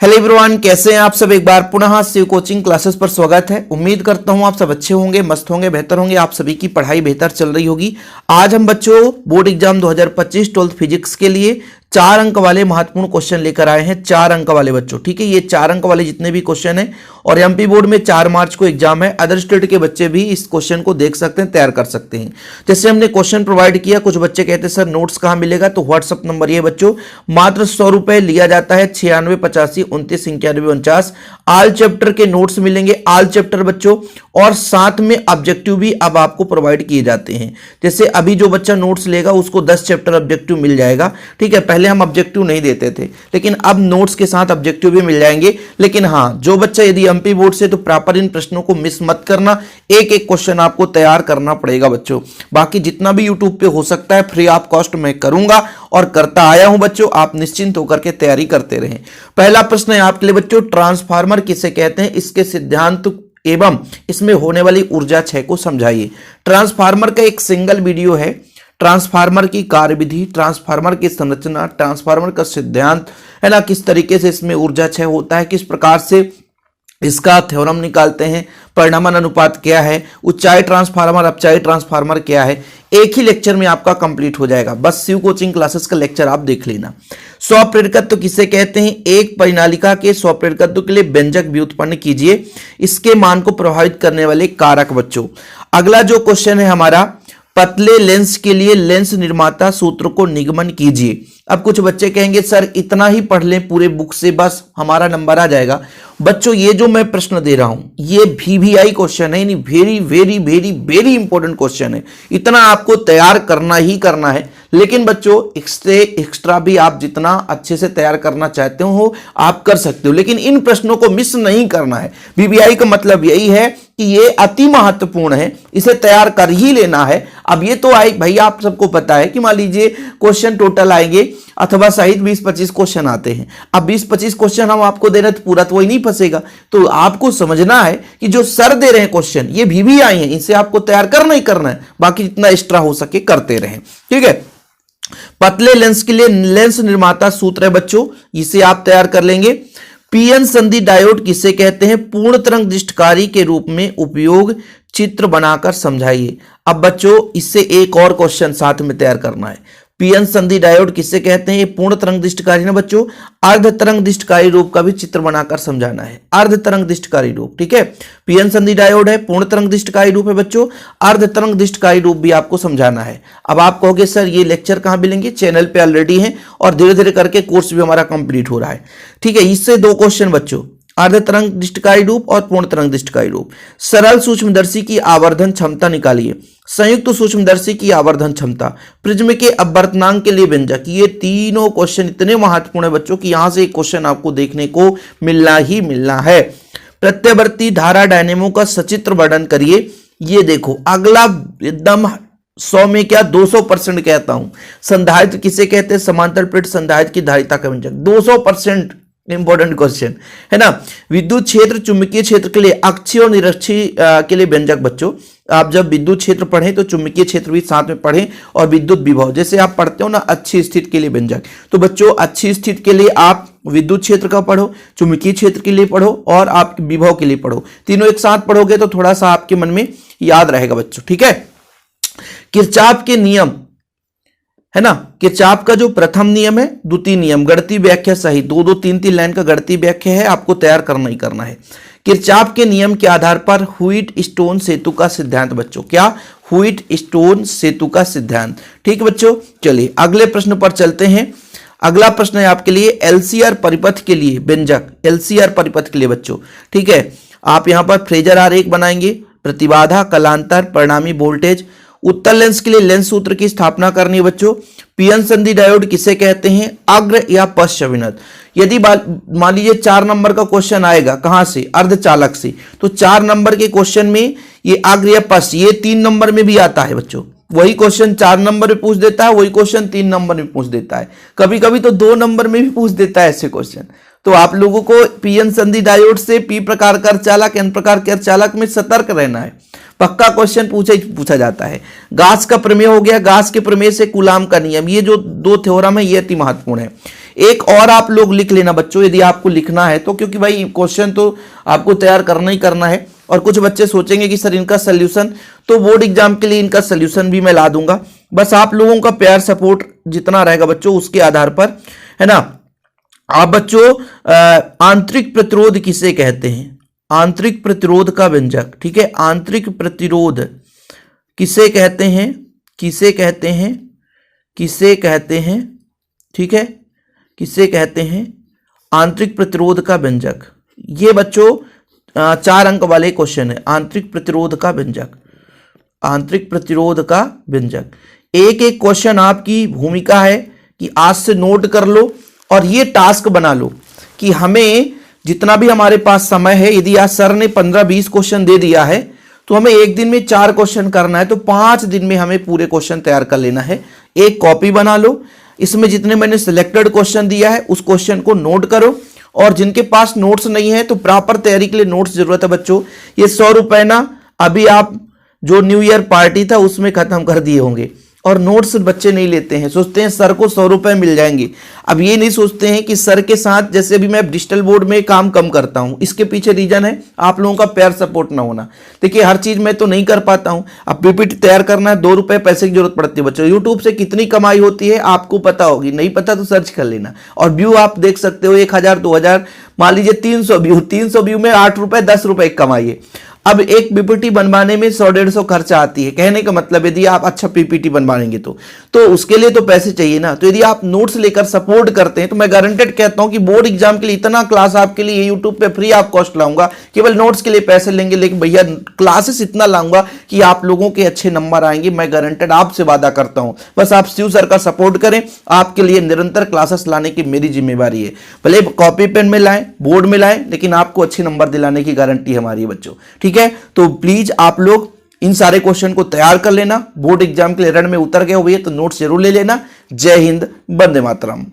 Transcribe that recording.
Hello everyone, कैसे हैं आप सब। एक बार पुनः शिव कोचिंग क्लासेस पर स्वागत है। उम्मीद करता हूं आप सब अच्छे होंगे, मस्त होंगे, बेहतर होंगे। आप सभी की पढ़ाई बेहतर चल रही होगी। आज हम बच्चों बोर्ड एग्जाम 2025 12th फिजिक्स के लिए 4 अंक वाले महत्वपूर्ण क्वेश्चन लेकर आए हैं। 4 अंक वाले बच्चों, ठीक है। ये 4 अंक वाले जितने भी क्वेश्चन हैं, और एमपी बोर्ड में 4 मार्च को एग्जाम है। अदर स्टेट के बच्चे भी इस क्वेश्चन को देख सकते हैं, तैयार कर सकते हैं। जैसे हमने क्वेश्चन प्रोवाइड किया, कुछ बच्चे कहते हैं सर नोट्स कहां मिलेगा, तो व्हाट्सअप नंबर ये बच्चों, मात्र 100 रुपए लिया जाता है। 96 85 29 91 49 ऑल चैप्टर के नोट्स मिलेंगे, ऑल चैप्टर बच्चों, और साथ में ऑब्जेक्टिव भी अब आपको प्रोवाइड किए जाते हैं। जैसे अभी जो बच्चा नोट्स लेगा उसको 10 चैप्टर ऑब्जेक्टिव मिल जाएगा, ठीक है। पहले हम ऑब्जेक्टिव नहीं देते थे, लेकिन अब नोट्स के साथ ऑब्जेक्टिव भी मिल जाएंगे। लेकिन हाँ, जो बच्चा यदि एमपी बोर्ड से, तो प्रॉपर इन प्रश्नों को मिस मत करना। एक एक क्वेश्चन आपको तैयार करना पड़ेगा बच्चों। बाकी जितना भी यूट्यूब पे हो सकता है फ्री ऑफ कॉस्ट मैं करूंगा और करता आया हूं बच्चों। आप निश्चिंत होकर के तैयारी करते रहें। पहला प्रश्न है आपके लिए बच्चों, ट्रांसफार्मर किसे कहते हैं, इसके सिद्धांत एवं इसमें होने वाली ऊर्जा क्षय को समझाइए। ट्रांसफार्मर का एक सिंगल वीडियो है, ट्रांसफार्मर की कार्यविधि, ट्रांसफार्मर की संरचना, ट्रांसफार्मर का सिद्धांत, है ना, किस तरीके से इसमें ऊर्जा क्षय होता है, किस प्रकार से इसका थ्योरम निकालते हैं, परिणामन अनुपात क्या है, ऊंचाई ट्रांसफार्मर अपचाई ट्रांसफार्मर क्या है, एक ही लेक्चर में आपका कंप्लीट हो जाएगा। बस शिव कोचिंग क्लासेस का लेक्चर आप देख लेना। स्वप्रेरकत्व किसे कहते हैं, एक परिनालिका के स्वप्रेरकत्व के लिए व्यंजक व्युत्पन्न कीजिए, इसके मान को प्रभावित करने वाले कारक बच्चों। अगला जो क्वेश्चन है हमारा, पतले लेंस के लिए लेंस निर्माता सूत्र को निगमन कीजिए। अब कुछ बच्चे कहेंगे सर इतना ही पढ़ लें पूरे बुक से, बस हमारा नंबर आ जाएगा। बच्चों ये जो मैं प्रश्न दे रहा हूं ये VVI क्वेश्चन है, यानी very very very very important question है। इतना आपको तैयार करना ही करना है। लेकिन बच्चों इससे एक्स्ट्रा भी आप जितना अच्छे से तैयार करना चाहते हो आप कर सकते हो, लेकिन इन प्रश्नों को मिस नहीं करना है। VVI का मतलब यही है कि ये अति महत्वपूर्ण है, इसे तैयार कर ही लेना है। अब ये तो आई भाई, आप सबको पता है कि मान लीजिए क्वेश्चन टोटल आएंगे अथवा सहित 20-25 क्वेश्चन आते हैं। अब 20-25 क्वेश्चन हम आपको दे रहे हैं तो पूरा तो वही नहीं फंसेगा। तो आपको समझना है कि जो सर दे रहे हैं क्वेश्चन ये VVI हैं, इसे आपको तैयार करना ही करना है। बाकी जितना एक्स्ट्रा हो सके करते रहें, ठीक है। पतले लेंस के लिए लेंस निर्माता सूत्र है बच्चों, इसे आप तैयार कर लेंगे। पीएन संधि डायोड किसे कहते हैं, पूर्ण तरंग दृष्टिकारी के रूप में उपयोग, चित्र बनाकर समझाइए। अब बच्चों इससे एक और क्वेश्चन साथ में तैयार करना है। पीएन संधि डायोड किसे कहते हैं, पूर्ण तरंग दृष्टिकारी ना बच्चों, अर्ध तरंग दृष्टिकारी रूप का भी चित्र बनाकर समझाना है। अर्ध तरंग दृष्टिकारी रूप, ठीक है। पीएन संधि डायोड है, पूर्ण तरंग दृष्टिकारी रूप है बच्चों, अर्ध तरंग दृष्टिकारी रूप भी आपको समझाना है। अब आप कहोगे सर ये लेक्चर कहां मिलेंगे, चैनल पे ऑलरेडी है और धीरे धीरे करके कोर्स भी हमारा कंप्लीट हो रहा है, ठीक है। इससे 2 क्वेश्चन बच्चों, अर्ध तरंग दृष्टिकारी रूप और पूर्ण तरंग दृष्टिकारी रूप। सरल सूक्ष्मदर्शी की आवर्धन क्षमता निकालिए। संयुक्त सूक्ष्मदर्शी की आवर्धन क्षमता, प्रिज्म के अपवर्तनांक के लिए व्यंजक। ये तीनों क्वेश्चन इतने महत्वपूर्ण है बच्चों कि यहां से एक क्वेश्चन आपको देखने को मिलना ही मिलना है। प्रत्यावर्ती धारा डायनेमो का सचित्र वर्णन करिए। ये देखो अगला एकदम 100 में क्या 200% कहता हूं। संधारित्र किसे कहते हैं, समांतर प्लेट संधारित्र की धारिता का व्यंजक। 200% इंपॉर्टेंट क्वेश्चन है ना। विद्युत क्षेत्र चुंबकीय क्षेत्र के लिए अक्षीय और निरक्षीय के लिए व्यंजक बच्चों। आप जब विद्युत क्षेत्र पढ़ें तो चुंबकीय क्षेत्र भी साथ में पढ़ें, और विद्युत विभव जैसे आप पढ़ते हो ना अच्छी स्थिति के लिए व्यंजक, तो बच्चों अच्छी स्थिति के लिए आप विद्युत क्षेत्र का पढ़ो, चुंबकीय क्षेत्र के लिए पढ़ो और आप विभव के लिए पढ़ो। तीनों एक साथ पढ़ोगे तो थोड़ा सा आपके मन में याद रहेगा बच्चों, ठीक है। किरचॉफ के नियम है ना, किरचॉफ का जो प्रथम नियम है, द्वितीय नियम, गणितीय व्याख्या सहित 2-2 3-3 लाइन का गणितीय व्याख्या है, आपको तैयार करना ही करना है। किरचॉफ के नियम के आधार पर व्हीट स्टोन सेतु का सिद्धांत बच्चों, क्या, व्हीट स्टोन सेतु का सिद्धांत, ठीक है बच्चों। चलिए अगले प्रश्न पर चलते हैं। अगला प्रश्न है आपके लिए LCR परिपथ के लिए व्यंजक। LCR परिपथ के लिए बच्चों, ठीक है, आप यहां पर फ्रेजर आरेख बनाएंगे, प्रतिबाधा, कलांतर, परिणामी वोल्टेज। उत्तल लेंस के लिए लेंस सूत्र की स्थापना करनी है बच्चों। पीएन संधि डायोड किसे कहते हैं, अग्र या पश्च अभिनत। यदि मान लीजिए 4 नंबर का क्वेश्चन आएगा कहां से, अर्धचालक से, तो 4 नंबर के क्वेश्चन में ये अग्र या पश्च ये 3 नंबर में भी आता है बच्चों। वही क्वेश्चन 4 नंबर में पूछ देता है, वही क्वेश्चन 3 नंबर में पूछ देता है, कभी कभी तो 2 नंबर में भी पूछ देता है ऐसे क्वेश्चन। तो आप लोगों को पीएन संधि डायोड से पी प्रकार का अर्धचालक, एन प्रकार के अर्धचालक में सतर्क रहना है। पक्का क्वेश्चन पूछा जाता है। गास का प्रमेय हो गया, गास के प्रमेय से कूलाम का नियम, ये जो 2 थ्योरम है ये अति महत्वपूर्ण है। एक और आप लोग लिख लेना बच्चों, यदि आपको लिखना है तो, क्योंकि भाई क्वेश्चन तो आपको तैयार करना ही करना है। और कुछ बच्चे सोचेंगे कि सर इनका सोल्यूशन, तो बोर्ड एग्जाम के लिए इनका सोल्यूशन भी मैं ला दूंगा। बस आप लोगों का प्यार सपोर्ट जितना रहेगा बच्चों उसके आधार पर, है ना। आप बच्चों आंतरिक प्रतिरोध किसे कहते हैं? आंतरिक प्रतिरोध का व्यंजक, ठीक है। आंतरिक प्रतिरोध किसे कहते हैं? किसे कहते हैं? किसे कहते हैं? ठीक है, किसे कहते हैं? आंतरिक प्रतिरोध का व्यंजक। ये बच्चों 4 अंक वाले क्वेश्चन है। आंतरिक प्रतिरोध का व्यंजक, आंतरिक प्रतिरोध का व्यंजक। एक एक क्वेश्चन आपकी भूमिका है कि आज से नोट कर लो और ये टास्क बना लो कि हमें जितना भी हमारे पास समय है, यदि आज सर ने 15-20 क्वेश्चन दे दिया है तो हमें एक दिन में 4 क्वेश्चन करना है, तो 5 दिन में हमें पूरे क्वेश्चन तैयार कर लेना है। एक कॉपी बना लो, इसमें जितने मैंने सिलेक्टेड क्वेश्चन दिया है उस क्वेश्चन को नोट करो। और जिनके पास नोट्स नहीं है तो प्रॉपर तैयारी के लिए नोट्स जरूरत है बच्चों। ये 100 रुपए ना अभी आप जो न्यू ईयर पार्टी था उसमें खत्म कर दिए होंगे। और नोट्स बच्चे नहीं लेते हैं, सोचते हैं सर को 100 रुपए मिल जाएंगे। अब ये नहीं सोचते हैं कि सर के साथ, जैसे अभी मैं डिजिटल बोर्ड में काम कम करता हूं, इसके पीछे रीजन है आप लोगों का प्यार सपोर्ट ना होना। देखिए हर चीज मैं तो नहीं कर पाता हूं। अब पीपीटी तैयार करना है, 2 रुपए पैसे की जरूरत पड़ती है बच्चों। यूट्यूब से कितनी कमाई होती है आपको पता होगी, नहीं पता तो सर्च कर लेना। और व्यू आप देख सकते हो 1000 2000, मान लीजिए 300 व्यू में 8 रुपए 10 रुपए कमाई है। अब एक पीपीटी बनवाने में 100-150 खर्चा आती है। कहने का मतलब यदि आप अच्छा पीपीटी बनवाएंगे तो उसके लिए तो पैसे चाहिए ना। तो यदि आप नोट्स लेकर सपोर्ट करते हैं तो मैं गारंटेड कहता हूं कि बोर्ड एग्जाम के लिए इतना क्लास आपके लिए यूट्यूब पे फ्री ऑफ कॉस्ट लाऊंगा। केवल नोट्स के लिए पैसे लेंगे, लेकिन भैया क्लासेस इतना लाऊंगा कि आप लोगों के अच्छे नंबर आएंगे। मैं गारंटेड आपसे वादा करता हूं। बस आप शिव सर का सपोर्ट करें, आपके लिए निरंतर क्लासेस लाने की मेरी जिम्मेवारी है। भले कॉपी पेन में लाएं, बोर्ड में लाएं, लेकिन आपको अच्छे नंबर दिलाने की गारंटी हमारी है बच्चों, ठीक है। तो प्लीज आप लोग इन सारे क्वेश्चन को तैयार कर लेना। बोर्ड एग्जाम के लिए रण में उतर गए हुए तो नोट्स जरूर ले लेना। जय हिंद, वंदे मातरम।